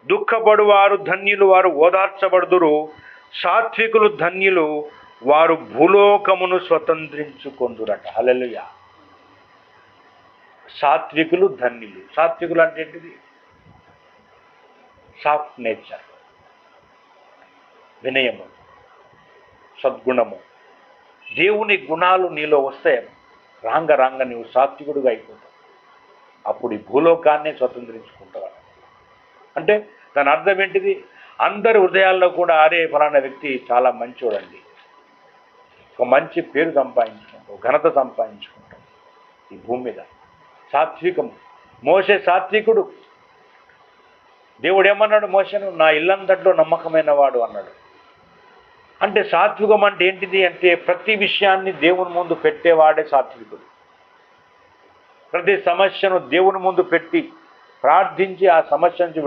దుఃఖపడువారు ధన్యులు, వారు ఓదార్చబడుదురు. సాత్వికులు ధన్యులు, వారు భూలోకమును స్వతంత్రించుకొందురట. హల్లెలూయా. సాత్వికులు ధన్యులు. సాత్వికులు అంటే ఏంటిది? సాఫ్ట్ నేచర్, వినయము, సద్గుణము, దేవుని గుణాలు నీలో వస్తాయి. రాంగ నీవు సాత్వికుడుగా అయిపోతావు. అప్పుడు ఈ భూలోకాన్ని స్వతంత్రించుకుంటావు. అంటే దాని అర్థం ఏంటిది? అందరి హృదయాల్లో కూడా అరే ఫలానా వ్యక్తి చాలా మంచోడండి, ఒక మంచి పేరు సంపాదించుకుంటాం, ఘనత సంపాదించుకుంటాం ఈ భూమి మీద. సాత్వికం. మోషే సాత్వికుడు. దేవుడు ఏమన్నాడు మోషేను? నా ఇల్లంతట్లో నమ్మకమైన వాడు అన్నాడు. అంటే సాత్వికం అంటే ఏంటిది అంటే ప్రతి విషయాన్ని దేవుని ముందు పెట్టేవాడే సాత్వికుడు. ప్రతి సమస్యను దేవుని ముందు పెట్టి ప్రార్థించి ఆ సమస్య నుంచి